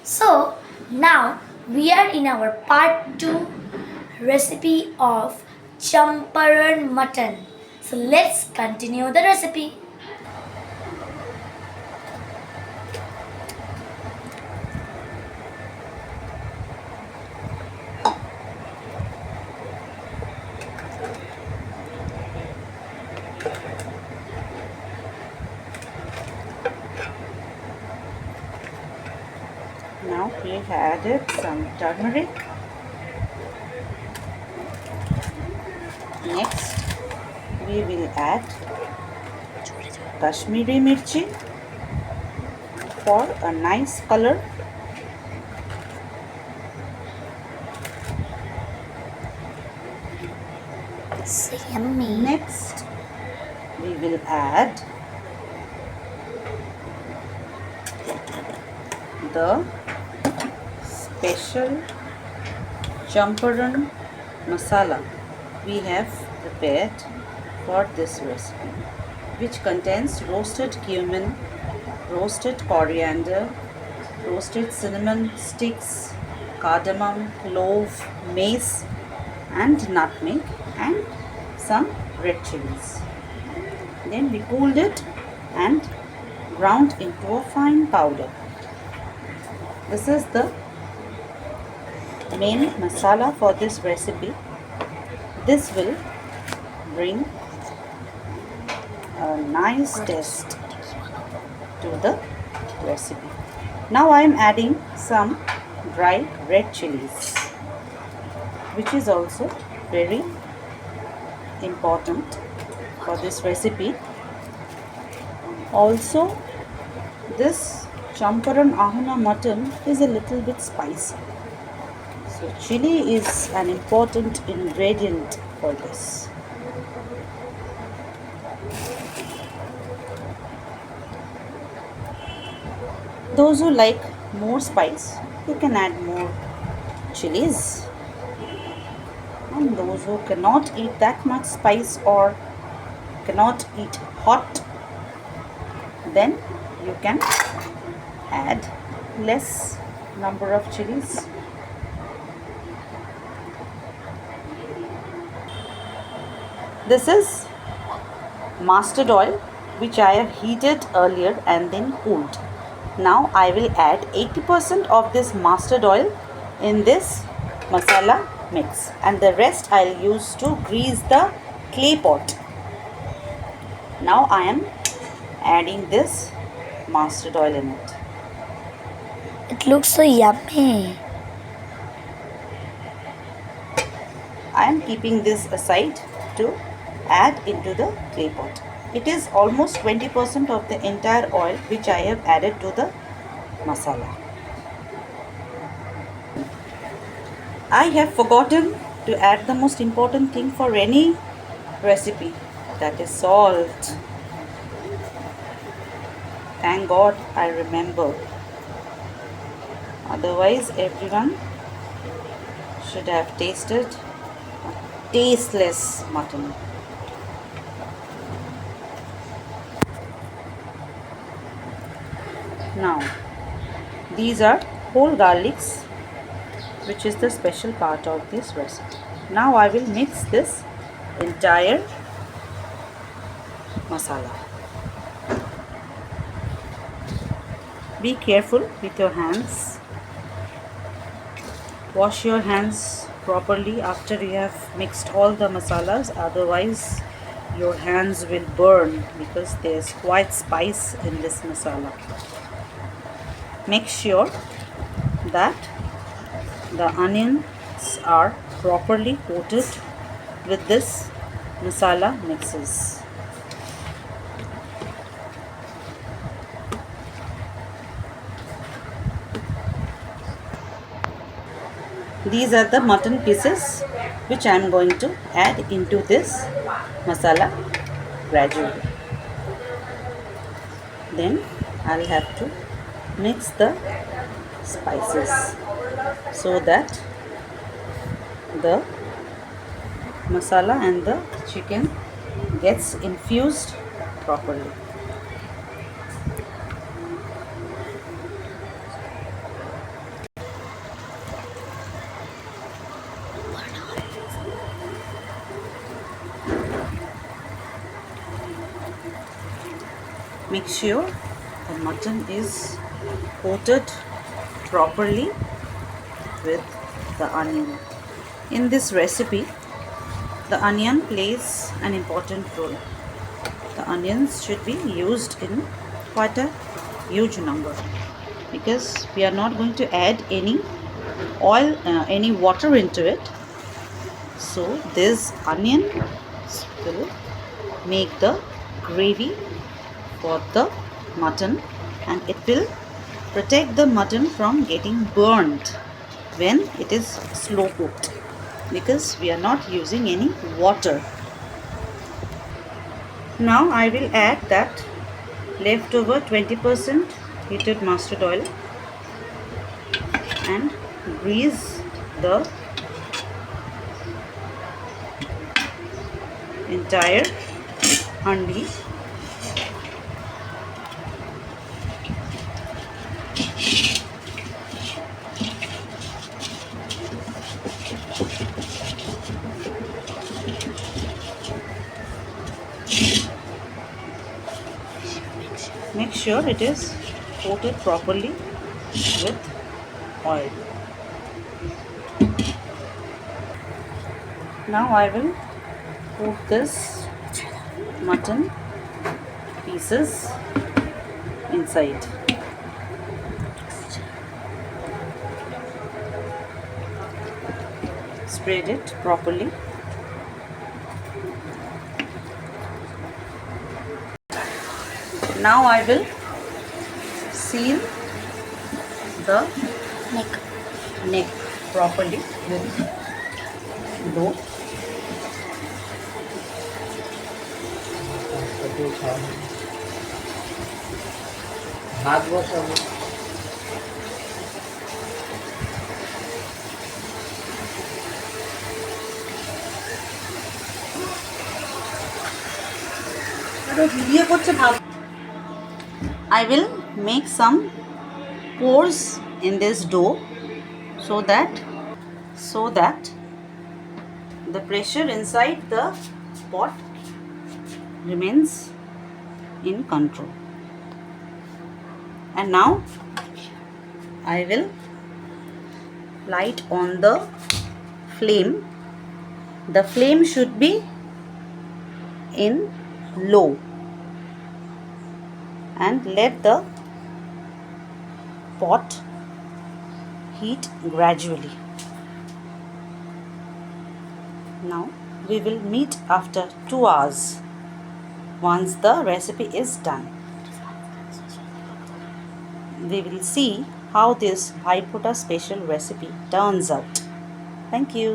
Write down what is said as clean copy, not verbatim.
So now we are in our part 2 recipe of champaran mutton. So let's continue the recipe. Now we have added some turmeric. Next we will add Kashmiri mirchi for a nice color. So yummy. Next we will add the special champaran masala we have prepared for this recipe, which contains roasted cumin, roasted coriander, roasted cinnamon sticks, cardamom, clove, mace, and nutmeg, and some red chilies. Then we cooled it and ground into a fine powder. This is the main masala for this recipe. This will bring a nice taste to the recipe. Now I am adding some dry red chilies, which is also very important for this recipe. Also, this champaran ahuna mutton is a little bit spicy. So chili is an important ingredient for this. Those who like more spice, you can add more chilies. And those who cannot eat that much spice or cannot eat hot, then you can add less number of chilies. This is mustard oil which I have heated earlier and then cooled. Now I will add 80% of this mustard oil in this masala mix, and the rest I'll use to grease the clay pot. Now I am adding this mustard oil in it. It looks so yummy. I am keeping this aside to add into the clay pot. It is almost 20% of the entire oil which I have added to the masala. I have forgotten to add the most important thing for any recipe, that is salt. Thank God I remember. Otherwise, everyone should have tasted a tasteless mutton. Now, these are whole garlics, which is the special part of this recipe. Now I will mix this entire masala. Be careful with your hands. Wash your hands properly after you have mixed all the masalas, otherwise your hands will burn because there's quite spice in this masala. Make sure that the onions are properly coated with this masala mixes. These are the mutton pieces which I am going to add into this masala gradually. Then I'll have to mix the spices so that the masala and the chicken gets infused properly. make sure the mutton is coated properly with the onion. In this recipe, the onion plays an important role. The onions should be used in quite a huge number because we are not going to add any oil, any water into it. So this onion will make the gravy for the mutton, and it will protect the mutton from getting burnt when it is slow cooked because we are not using any water. Now I will add that leftover 20% heated mustard oil and grease the entire handi. Make sure it is coated properly with oil. Now I will put this mutton pieces inside. Spread it properly. Now I will seal the neck properly with dough. হাত বসাবো video করছে ভাব I will make some pores in this dough so that the pressure inside the pot remains in control. And now I will light on the flame. The flame should be in low and let the pot heat gradually. Now we will meet after 2 hours once the recipe is done. We will see how this Bhai Phota special recipe turns out. Thank you.